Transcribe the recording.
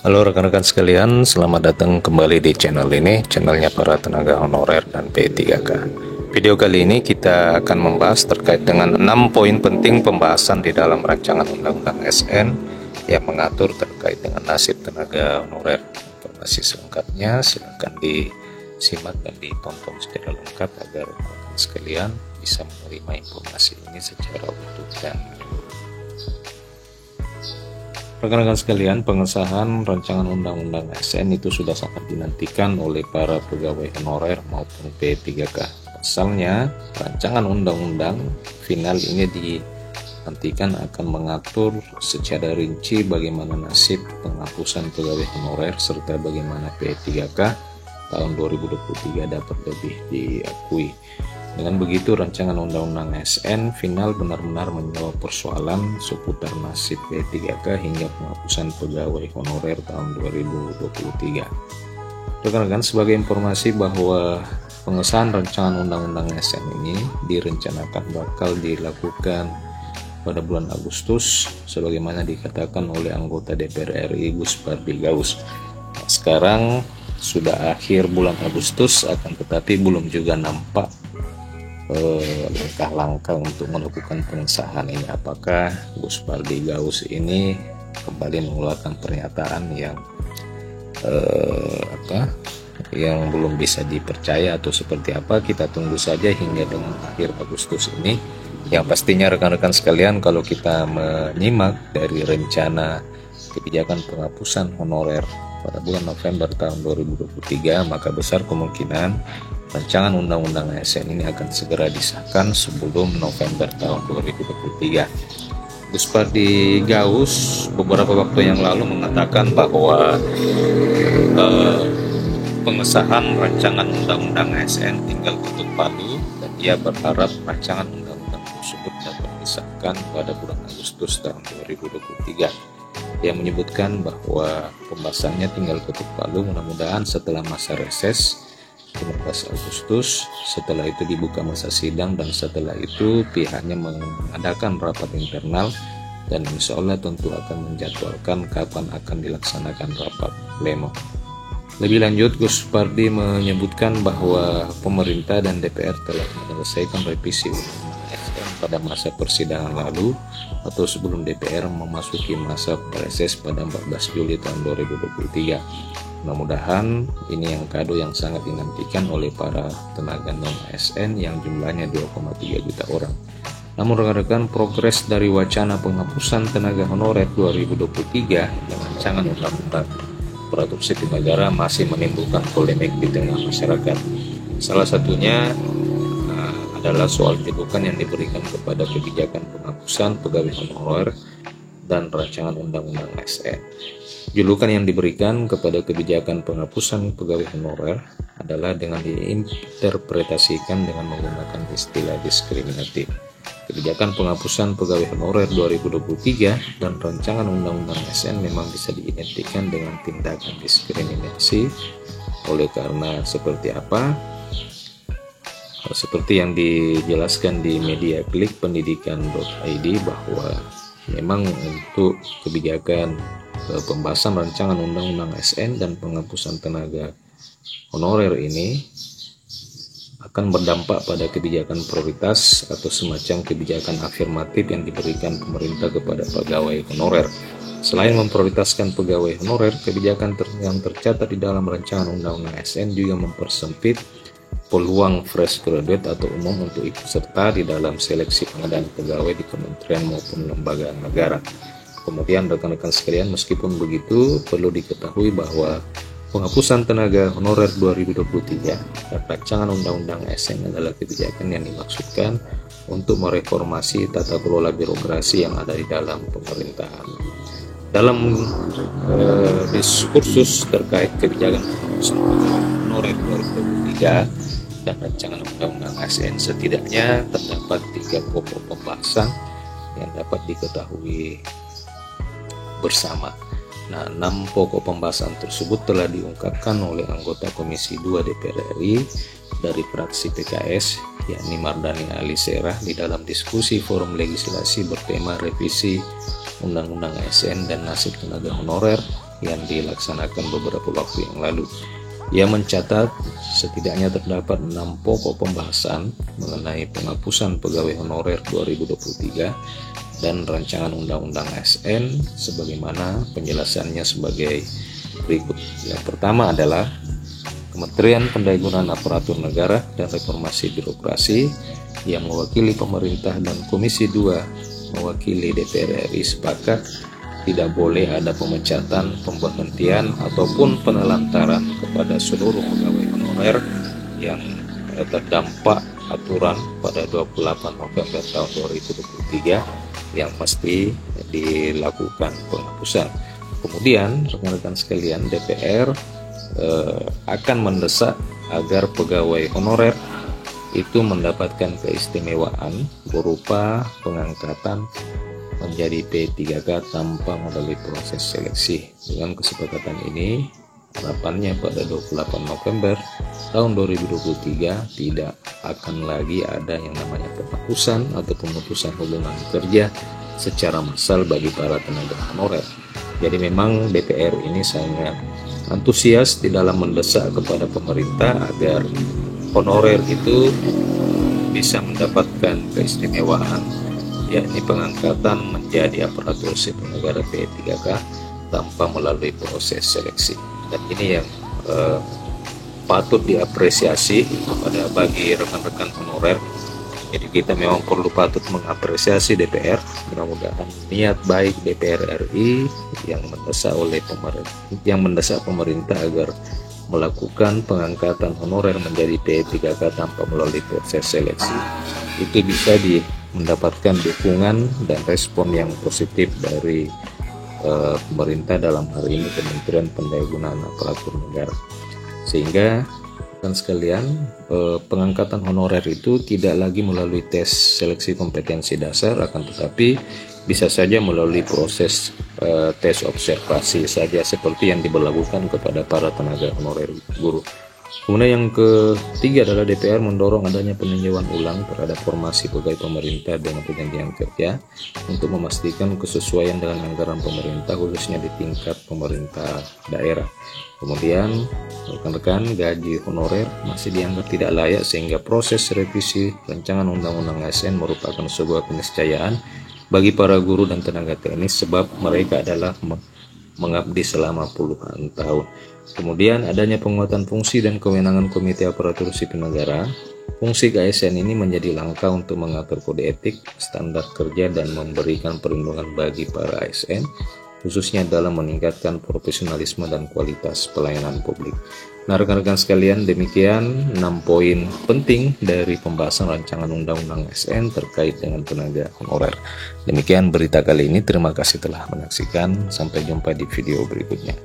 Halo rekan-rekan sekalian, selamat datang kembali di channel ini, channelnya para tenaga honorer dan P3K. Video kali ini kita akan membahas terkait dengan 6 poin penting pembahasan di dalam rancangan Undang-Undang SN yang mengatur terkait dengan nasib tenaga honorer. Informasi selengkapnya silakan disimak dan ditonton secara lengkap agar rekan-rekan sekalian bisa menerima informasi ini secara utuh dan menyeluruh. Rekan-rekan sekalian, pengesahan rancangan Undang-Undang SN itu sudah sangat dinantikan oleh para pegawai honorer maupun P3K. Pasalnya, rancangan undang-undang final ini dinantikan akan mengatur secara rinci bagaimana nasib penghapusan pegawai honorer serta bagaimana P3K tahun 2023 dapat lebih diakui. Dengan begitu, rancangan Undang-Undang SN final benar-benar menjawab persoalan seputar nasib P3K hingga penghapusan pegawai honorer tahun 2023. Rekan-rekan, sebagai informasi bahwa pengesahan rancangan Undang-Undang SN ini direncanakan bakal dilakukan pada bulan Agustus sebagaimana dikatakan oleh anggota DPR RI Gus Pardi Gaus. Sekarang sudah akhir bulan Agustus, akan tetapi belum juga nampak langkah-langkah untuk melakukan pengesahan ini. Apakah Gus Pardi Gaus ini kembali mengeluarkan pernyataan yang belum bisa dipercaya atau seperti apa? Kita tunggu saja hingga dengan akhir Agustus ini. Yang pastinya rekan-rekan sekalian, kalau kita menyimak dari rencana kebijakan penghapusan honorer pada bulan November tahun 2023, maka besar kemungkinan rancangan Undang-Undang ASN ini akan segera disahkan sebelum November tahun 2023. Gus Pardi Gaus beberapa waktu yang lalu mengatakan bahwa pengesahan rancangan Undang-Undang ASN tinggal ketuk palu dan dia berharap rancangan undang-undang tersebut dapat disahkan pada bulan Agustus tahun 2023. Dia menyebutkan bahwa pembahasannya tinggal ketuk palu, mudah-mudahan setelah masa reses 15 Agustus, setelah itu dibuka masa sidang, dan setelah itu pihaknya mengadakan rapat internal dan insya Allah tentu akan menjadwalkan kapan akan dilaksanakan rapat pleno. Lebih lanjut, Gus Pardi menyebutkan bahwa pemerintah dan DPR telah menyelesaikan revisi Undang-Undang SN pada masa persidangan lalu atau sebelum DPR memasuki masa reses pada 14 Juli tahun 2023. Mudah-mudahan ini yang kado yang sangat dinantikan oleh para tenaga non-ASN yang jumlahnya 2,3 juta orang. Namun rekan-rekan, progres dari wacana penghapusan tenaga honorer 2023 dan rancangan undang-undang aparatur sipil negara masih menimbulkan polemik di tengah masyarakat. Salah satunya adalah soal julukan yang diberikan kepada kebijakan penghapusan pegawai honorer dan rancangan undang-undang ASN. Julukan yang diberikan kepada kebijakan penghapusan pegawai honorer adalah dengan diinterpretasikan dengan menggunakan istilah diskriminatif. Kebijakan penghapusan pegawai honorer 2023 dan rancangan undang-undang ASN memang bisa diidentikan dengan tindakan diskriminasi. Oleh karena seperti apa? Seperti yang dijelaskan di media klikpendidikan.id bahwa memang untuk kebijakan pembahasan rancangan undang-undang ASN dan penghapusan tenaga honorer ini akan berdampak pada kebijakan prioritas atau semacam kebijakan afirmatif yang diberikan pemerintah kepada pegawai honorer. Selain memprioritaskan pegawai honorer, kebijakan yang tercatat di dalam rancangan undang-undang ASN juga mempersempit peluang fresh graduate atau umum untuk ikut serta di dalam seleksi pengadaan pegawai di kementerian maupun lembaga negara. Kemudian rekan-rekan sekalian, meskipun begitu perlu diketahui bahwa penghapusan tenaga honorer 2023 dan rancangan undang-undang ASN adalah kebijakan yang dimaksudkan untuk mereformasi tata kelola birokrasi yang ada di dalam pemerintahan. Dalam diskursus terkait kebijakan penghapusan honorer 2023 dan rancangan undang-undang ASN, setidaknya terdapat 3 pokok pembahasan yang dapat diketahui bersama. Nah, 6 pokok pembahasan tersebut telah diungkapkan oleh anggota Komisi 2 DPR RI dari fraksi PKS, yakni Mardani Alisera, di dalam diskusi forum legislasi bertema revisi Undang-Undang ASN dan nasib tenaga honorer yang dilaksanakan beberapa waktu yang lalu. Ia mencatat setidaknya terdapat 6 pokok pembahasan mengenai penghapusan pegawai honorer 2023 dan rancangan undang-undang ASN sebagaimana penjelasannya sebagai berikut. Yang pertama adalah Kementerian Pendayagunaan Aparatur Negara dan Reformasi Birokrasi yang mewakili pemerintah dan Komisi 2 mewakili DPR RI sepakat tidak boleh ada pemecatan, pemberhentian, ataupun penelantaran kepada seluruh pegawai honorer yang terdampak aturan pada 28 November tahun 2023 yang mesti dilakukan penghapusan. Kemudian, rekan-rekan sekalian, DPR akan mendesak agar pegawai honorer itu mendapatkan keistimewaan berupa pengangkatan menjadi P3K tanpa melalui proses seleksi. Dengan kesepakatan ini, harapannya pada 28 November tahun 2023 tidak akan lagi ada yang namanya penghapusan atau pemutusan hubungan kerja secara massal bagi para tenaga honorer. Jadi memang DPR ini sangat antusias di dalam mendesak kepada pemerintah agar honorer itu bisa mendapatkan keistimewaan, yakni pengangkatan menjadi aparatur sipil negara P3K tanpa melalui proses seleksi. Dan ini yang patut diapresiasi kepada bagi rekan-rekan honorer. Jadi kita memang patut mengapresiasi DPR. Mudah-mudahan niat baik DPR RI yang mendesak pemerintah agar melakukan pengangkatan honorer menjadi P3K tanpa melalui proses seleksi itu bisa mendapatkan dukungan dan respon yang positif dari pemerintah, dalam hal ini Kementerian Pendayagunaan Aparatur Negara, sehingga kan sekalian pengangkatan honorer itu tidak lagi melalui tes seleksi kompetensi dasar, akan tetapi bisa saja melalui proses tes observasi saja seperti yang diberlakukan kepada para tenaga honorer guru. Kemudian yang ketiga adalah DPR mendorong adanya peninjauan ulang terhadap formasi pegawai pemerintah dengan perjanjian kerja untuk memastikan kesesuaian dengan anggaran pemerintah khususnya di tingkat pemerintah daerah. Kemudian rekan-rekan, gaji honorer masih dianggap tidak layak sehingga proses revisi rancangan undang-undang ASN merupakan sebuah keniscayaan bagi para guru dan tenaga teknis sebab mereka adalah mengabdi selama puluhan tahun. Kemudian adanya penguatan fungsi dan kewenangan Komite Aparatur Sipil Negara. Fungsi KSN ini menjadi langkah untuk mengatur kode etik, standar kerja, dan memberikan perlindungan bagi para ASN, khususnya dalam meningkatkan profesionalisme dan kualitas pelayanan publik. Nah, rekan-rekan sekalian, demikian 6 poin penting dari pembahasan rancangan undang-undang ASN terkait dengan tenaga honorer. Demikian berita kali ini, terima kasih telah menyaksikan, sampai jumpa di video berikutnya.